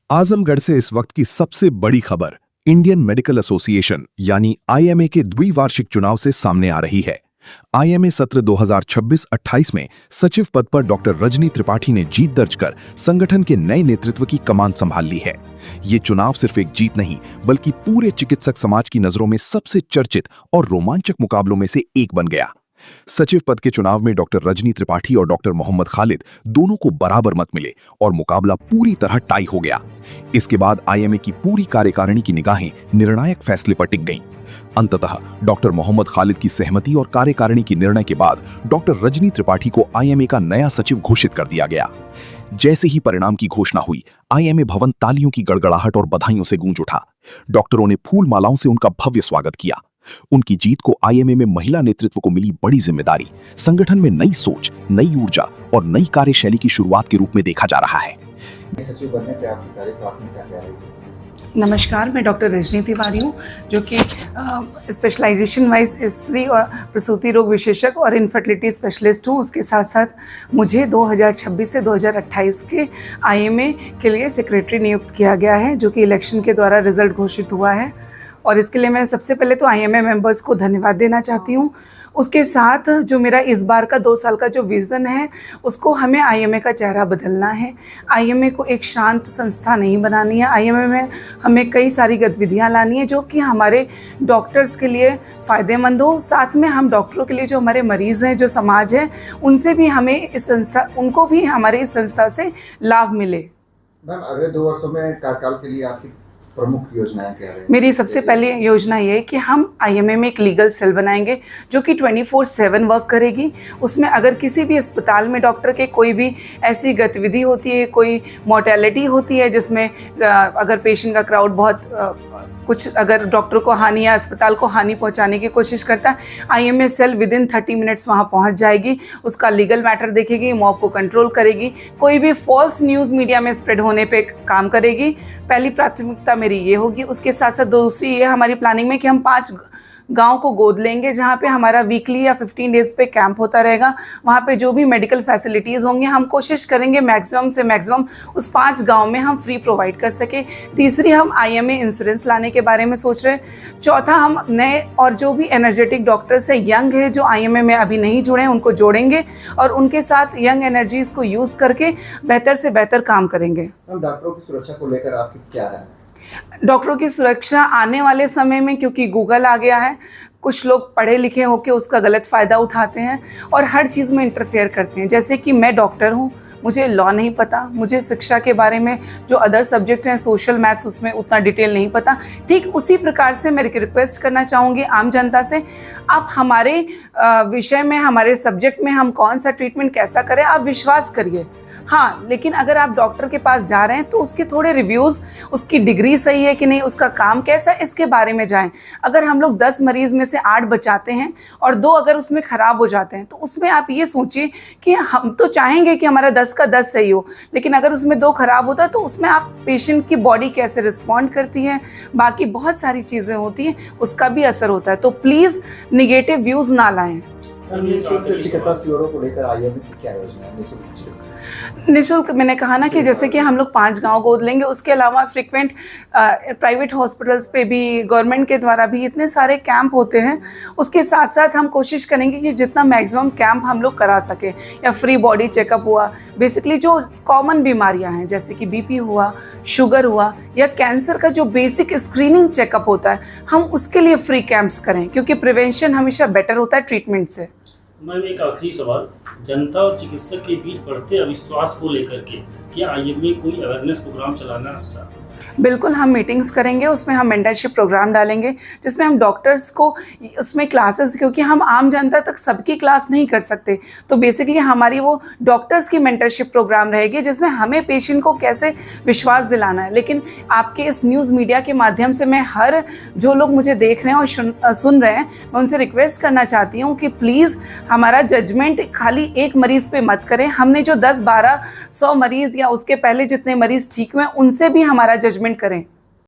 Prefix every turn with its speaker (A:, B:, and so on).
A: आजमगढ़ से इस वक्त की सबसे बड़ी खबर इंडियन मेडिकल एसोसिएशन यानी आईएमए के द्विवार्षिक चुनाव से सामने आ रही है। आईएमए सत्र 2026-28 में सचिव पद पर डॉक्टर रजनी त्रिपाठी ने जीत दर्ज कर संगठन के नए नेतृत्व की कमान संभाल ली है। ये चुनाव सिर्फ एक जीत नहीं बल्कि पूरे चिकित्सक समाज की नजरों में सबसे चर्चित और रोमांचक मुकाबलों में से एक बन गया। सचिव पद के चुनाव में डॉक्टर रजनी त्रिपाठी और डॉक्टर मोहम्मद खालिद दोनों को बराबर मत मिले और मुकाबला पूरी तरह टाई हो गया। इसके बाद आईएमए की पूरी कार्यकारिणी की निगाहें निर्णायक फैसले पर टिक गईं। अंततः डॉक्टर मोहम्मद खालिद की सहमति और कार्यकारिणी के निर्णय के बाद डॉक्टर रजनी त्रिपाठी को आईएमए का नया सचिव घोषित कर दिया गया। जैसे ही परिणाम की घोषणा हुई, आईएमए भवन तालियों की गड़गड़ाहट और बधाइयों से गूंज उठा। डॉक्टरों ने फूल मालाओं से उनका भव्य स्वागत किया। उनकी जीत को आईएमए में महिला नेतृत्व को मिली बड़ी जिम्मेदारी संगठन में नई सोच, नई ऊर्जा और नई कार्यशैली की शुरुआत के रूप में देखा जा रहा है।
B: सचिव बनने पे आपकी पहली प्राथमिकता क्या रहेगी?
C: नमस्कार, मैं डॉक्टर रजनी तिवारी हूँ, जो कि स्पेशलाइजेशन वाइज स्त्री और प्रसूति रोग विशेषज्ञ और इनफर्टिलिटी स्पेशलिस्ट हूँ। उसके साथ साथ मुझे 2026 से 2028 के आईएमए के लिए सेक्रेटरी नियुक्त किया गया है, जो कि इलेक्शन के द्वारा रिजल्ट घोषित हुआ है। और इसके लिए मैं सबसे पहले तो आईएमए मेंबर्स को धन्यवाद देना चाहती हूँ। उसके साथ जो मेरा इस बार का 2 साल का जो विज़न है, उसको हमें आईएमए का चेहरा बदलना है। आईएमए को एक शांत संस्था नहीं बनानी है। आईएमए में हमें कई सारी गतिविधियाँ लानी है जो कि हमारे डॉक्टर्स के लिए फ़ायदेमंद हो। साथ में हम डॉक्टरों के लिए जो हमारे मरीज़ हैं, जो समाज है, उनसे भी हमें उनको भी हमारे इस संस्था से लाभ मिले।
B: मैम, अगले 2 वर्षों में कार्यकाल के लिए आपकी प्रमुख योजनाएं क्या है?
C: मेरी सबसे पहली योजना ये है कि हम आईएमए में एक लीगल सेल बनाएंगे जो कि 24/7 वर्क करेगी। उसमें अगर किसी भी अस्पताल में डॉक्टर के कोई भी ऐसी गतिविधि होती है, कोई मोर्टेलिटी होती है जिसमें अगर पेशेंट का क्राउड बहुत कुछ अगर डॉक्टर को हानि या अस्पताल को हानि पहुंचाने की कोशिश करता है, आईएमए सेल विदिन 30 मिनट्स वहां पहुंच जाएगी। उसका लीगल मैटर देखेगी, मॉब को कंट्रोल करेगी, कोई भी फॉल्स न्यूज़ मीडिया में स्प्रेड होने पे काम करेगी। पहली प्राथमिकता मेरी ये होगी। उसके साथ साथ दूसरी ये हमारी प्लानिंग में कि हम 5 गांव को गोद लेंगे, जहाँ पे हमारा वीकली या 15 डेज़ पे कैंप होता रहेगा। वहाँ पे जो भी मेडिकल फैसिलिटीज़ होंगी, हम कोशिश करेंगे मैक्सिमम से मैक्सिमम उस 5 गांव में हम फ्री प्रोवाइड कर सके। तीसरी, हम आईएमए इंश्योरेंस लाने के बारे में सोच रहे हैं। चौथा, हम नए और जो भी एनर्जेटिक डॉक्टर्स है, यंग है, जो आईएमए में अभी नहीं जुड़े हैं, उनको जोड़ेंगे और उनके साथ यंग एनर्जीज़ को यूज़ करके बेहतर से बेहतर काम करेंगे।
B: डॉक्टरों की सुरक्षा को लेकर आपकी क्या राय है?
C: डॉक्टरों की सुरक्षा आने वाले समय में, क्योंकि गूगल आ गया है, कुछ लोग पढ़े लिखे होकर उसका गलत फ़ायदा उठाते हैं और हर चीज़ में इंटरफेयर करते हैं। जैसे कि मैं डॉक्टर हूँ, मुझे लॉ नहीं पता, मुझे शिक्षा के बारे में जो अदर सब्जेक्ट हैं, सोशल मैथ्स, उसमें उतना डिटेल नहीं पता। ठीक उसी प्रकार से मैं रिक्वेस्ट करना चाहूँगी आम जनता से, आप हमारे विषय में, हमारे सब्जेक्ट में हम कौन सा ट्रीटमेंट कैसा करें, आप विश्वास करिए। हाँ, लेकिन अगर आप डॉक्टर के पास जा रहे हैं तो उसके थोड़े रिव्यूज़, उसकी डिग्री सही है कि नहीं, उसका काम कैसा है, इसके बारे में जाएं। अगर हम लोग 10 मरीज़ में से 8 बचाते हैं और 2 अगर उसमें ख़राब हो जाते हैं, तो उसमें आप ये सोचिए कि हम तो चाहेंगे कि हमारा 10 का 10 सही हो, लेकिन अगर उसमें 2 खराब होता है तो उसमें आप पेशेंट की बॉडी कैसे रिस्पॉन्ड करती है, बाकी बहुत सारी चीज़ें होती हैं, उसका भी असर होता है। तो प्लीज़ निगेटिव व्यूज़ ना लाएं।
B: निःशुल्क चिकित्सा शिविरों को लेकर आईएमए की क्या योजना है?
C: निःशुल्क मैंने कहा ना कि जैसे कि हम लोग 5 गांव गोद लेंगे। उसके अलावा फ्रिक्वेंट प्राइवेट हॉस्पिटल्स पे भी, गवर्नमेंट के द्वारा भी इतने सारे कैंप होते हैं। उसके साथ साथ हम कोशिश करेंगे कि जितना मैक्सिमम कैंप हम लोग करा सकें, या फ्री बॉडी चेकअप हुआ, बेसिकली जो कॉमन बीमारियां हैं जैसे कि बीपी हुआ, शुगर हुआ, या कैंसर का जो बेसिक स्क्रीनिंग चेकअप होता है, हम उसके लिए फ्री कैंप्स करें, क्योंकि प्रिवेंशन हमेशा बेटर होता है ट्रीटमेंट से।
D: मैम, एक आखिरी सवाल, जनता और चिकित्सक के बीच बढ़ते अविश्वास को लेकर के क्या आईएमए कोई अवेयरनेस प्रोग्राम चलाना चाहता है?
C: बिल्कुल, हम मीटिंग्स करेंगे, उसमें हम मेंटरशिप प्रोग्राम डालेंगे, जिसमें हम डॉक्टर्स को उसमें क्लासेस, क्योंकि हम आम जनता तक सबकी क्लास नहीं कर सकते, तो बेसिकली हमारी वो डॉक्टर्स की मेंटरशिप प्रोग्राम रहेगी, जिसमें हमें पेशेंट को कैसे विश्वास दिलाना है। लेकिन आपके इस न्यूज़ मीडिया के माध्यम से मैं हर जो लोग मुझे देख रहे हैं और सुन रहे हैं, मैं उनसे रिक्वेस्ट करना चाहती हूँ कि प्लीज़ हमारा जजमेंट खाली एक मरीज़ पे मत करें। हमने जो 10-12 100 मरीज़ या उसके पहले जितने मरीज़ ठीक हुए, उनसे भी हमारा जजमेंट करें।